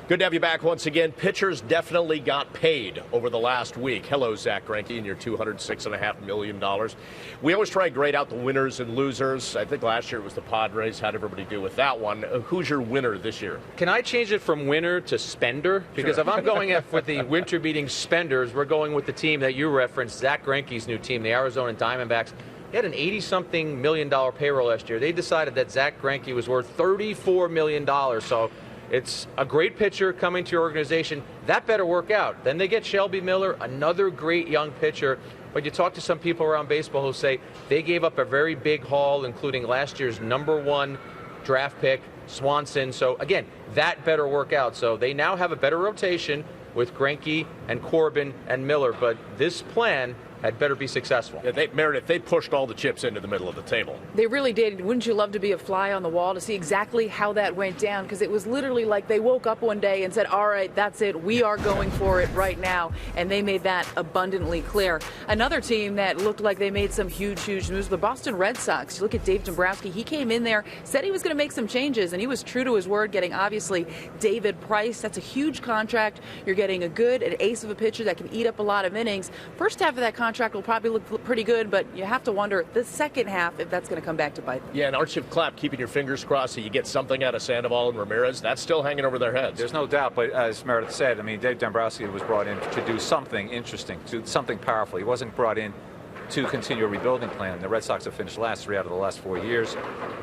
Good to have you back once again. Pitchers definitely got paid over the last week. Hello, Zach Greinke, and your $206.5 million. We always try and grade out the winners and losers. I think last year it was the Padres. How'd everybody do with that one? Who's your winner this year? Can I change it from winner to spender? Because if I'm going with the winter beating spenders, we're going with the team that you referenced, Zach Greinke's new team, the Arizona Diamondbacks. They had an $80-something million payroll last year. They decided that Zach Greinke was worth $34 million. So it's a great pitcher coming to your organization. That better work out. Then they get Shelby Miller, another great young pitcher. But you talk to some people around baseball who say they gave up a very big haul, including last year's #1 draft pick, Swanson. So, again, that better work out. So they now have a better rotation with Greinke and Corbin and Miller. But this plan had better be successful. Yeah, Meredith, they pushed all the chips into the middle of the table. They really did. Wouldn't you love to be a fly on the wall to see exactly how that went down? Because it was literally like they woke up one day and said, all right, that's it. We are going for it right now. And they made that abundantly clear. Another team that looked like they made some huge moves, the Boston Red Sox. You look at Dave Dombrowski. He came in there, said he was going to make some changes, and he was true to his word, getting obviously David Price. That's a huge contract. You're getting an ace of a pitcher that can eat up a lot of innings. First half of that contract will probably look pretty good, but you have to wonder the second half if that's going to come back to bite them. Yeah, and Archie Clapp keeping your fingers crossed that you get something out of Sandoval and Ramirez. That's still hanging over their heads. There's no doubt, but as Meredith said, I mean, Dave Dombrowski was brought in to do something interesting, to do something powerful. He wasn't brought in to continue a rebuilding plan. The Red Sox have finished last 3 out of the last 4 years.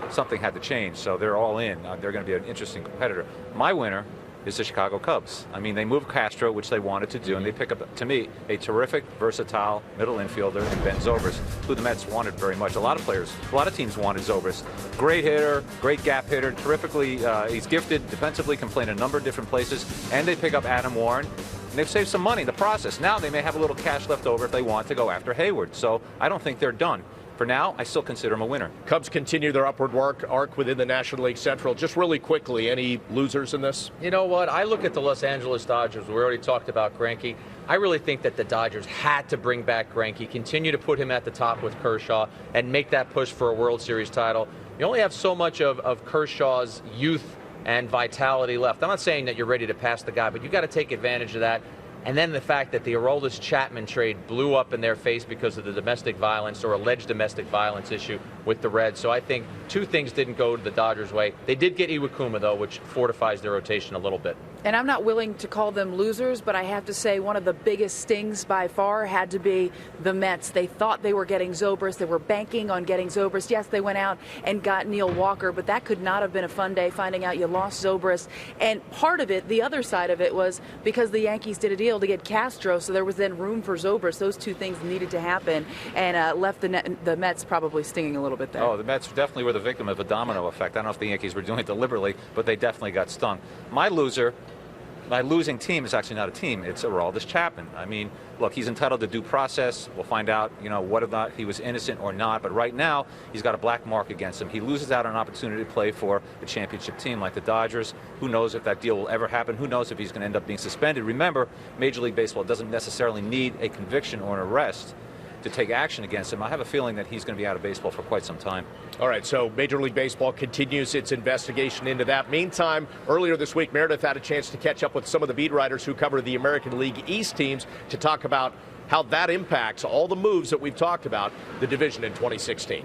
Something had to change, so they're all in. They're going to be an interesting competitor. My winner is the Chicago Cubs. I mean, they moved Castro, which they wanted to do, and they pick up, to me, a terrific, versatile middle infielder in Ben Zobrist, who the Mets wanted very much. A lot of teams wanted Zobrist. Great hitter, great gap hitter, terrifically, he's gifted defensively, can play in a number of different places, and they pick up Adam Warren. And they've saved some money in the process. Now they may have a little cash left over if they want to go after Hayward. So I don't think they're done. For now, I still consider them a winner. Cubs continue their upward arc within the National League Central. Just really quickly, any losers in this? You know what? I look at the Los Angeles Dodgers. We already talked about Greinke. I really think that the Dodgers had to bring back Greinke, continue to put him at the top with Kershaw, and make that push for a World Series title. You only have so much of Kershaw's youth and vitality left. I'm not saying that you're ready to pass the guy, but you got to take advantage of that. And then the fact that the Aroldis Chapman trade blew up in their face because of the domestic violence or alleged domestic violence issue with the Reds. So I think two things didn't go to the Dodgers' way. They did get Iwakuma, though, which fortifies their rotation a little bit. And I'm not willing to call them losers, but I have to say one of the biggest stings by far had to be the Mets. They thought they were getting Zobrist. They were banking on getting Zobrist. Yes, they went out and got Neil Walker, but that could not have been a fun day finding out you lost Zobrist. And part of it, the other side of it, was because the Yankees did a deal to get Castro, so there was then room for Zobrist. Those two things needed to happen, and left the Mets probably stinging a little bit there. Oh, the Mets definitely were the victim of a domino effect. I don't know if the Yankees were doing it deliberately, but they definitely got stung. My losing team is actually not a team. It's Aroldis Chapman. I mean, look, he's entitled to due process. We'll find out, whether or not he was innocent or not. But right now, he's got a black mark against him. He loses out on an opportunity to play for a championship team like the Dodgers. Who knows if that deal will ever happen? Who knows if he's going to end up being suspended? Remember, Major League Baseball doesn't necessarily need a conviction or an arrest to take action against him. I have a feeling that he's going to be out of baseball for quite some time. All right, so Major League Baseball continues its investigation into that. Meantime, earlier this week, Meredith had a chance to catch up with some of the beat writers who cover the American League East teams to talk about how that impacts all the moves that we've talked about, the division in 2016.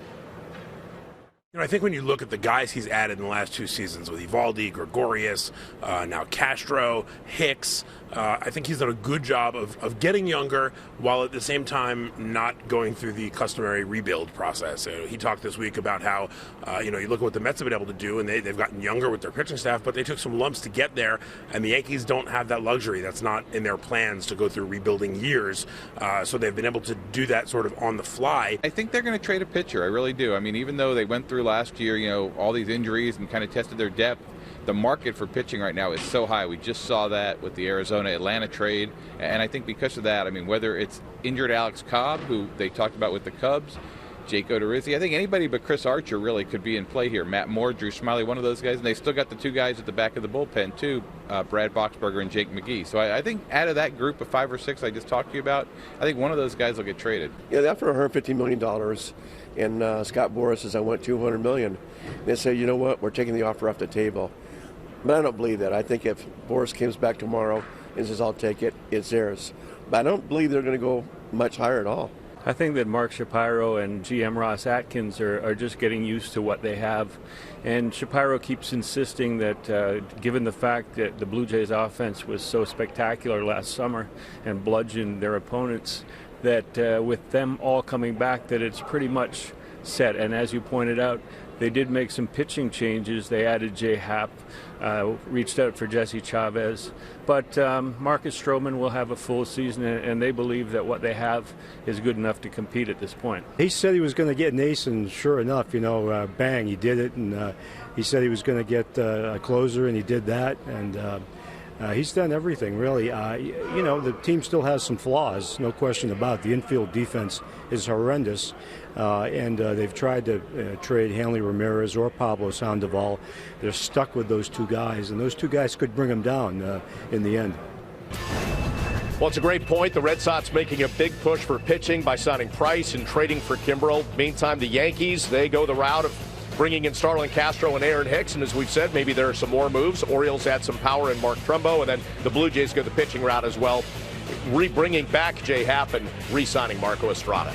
I think when you look at the guys he's added in the last 2 seasons with Evaldi, Gregorius, now Castro, Hicks, I think he's done a good job of getting younger while at the same time not going through the customary rebuild process. He talked this week about how, you look at what the Mets have been able to do, and they've gotten younger with their pitching staff, but they took some lumps to get there, and the Yankees don't have that luxury. That's not in their plans to go through rebuilding years, so they've been able to do that sort of on the fly. I think they're going to trade a pitcher. I really do. I mean, even though they went through last year, all these injuries and kind of tested their depth, the market for pitching right now is so high. We just saw that with the Arizona-Atlanta trade, and I think because of that, I mean, whether it's injured Alex Cobb, who they talked about with the Cubs, Jake Odorizzi, I think anybody but Chris Archer really could be in play here. Matt Moore, Drew Smyly, one of those guys, and they still got the two guys at the back of the bullpen too, Brad Boxberger and Jake McGee. So I think out of that group of 5 or 6 I just talked to you about, I think one of those guys will get traded. Yeah, they offered $150 million, and Scott Boras says, I want $200 million. They say, you know what, we're taking the offer off the table. But I don't believe that. I think if Boris comes back tomorrow and says, I'll take it, it's theirs. But I don't believe they're going to go much higher at all. I think that Mark Shapiro and GM Ross Atkins are just getting used to what they have. And Shapiro keeps insisting that given the fact that the Blue Jays offense was so spectacular last summer and bludgeoned their opponents, that with them all coming back, that it's pretty much set. And as you pointed out, they did make some pitching changes. They added Jay Happ, reached out for Jesse Chavez. But Marcus Stroman will have a full season, and they believe that what they have is good enough to compete at this point. He said he was going to get Nace, and sure enough, bang, he did it. And he said he was going to get a closer, and he did that. And he's done everything, really. The team still has some flaws, no question about it. The infield defense is horrendous, and they've tried to trade Hanley Ramirez or Pablo Sandoval. They're stuck with those two guys, and those two guys could bring them down in the end. Well, it's a great point. The Red Sox making a big push for pitching by signing Price and trading for Kimbrel. Meantime, the Yankees, they go the route of bringing in Starlin Castro and Aaron Hicks, and as we've said, maybe there are some more moves. Orioles add some power in Mark Trumbo, and then the Blue Jays go the pitching route as well, bringing back Jay Happ and re-signing Marco Estrada.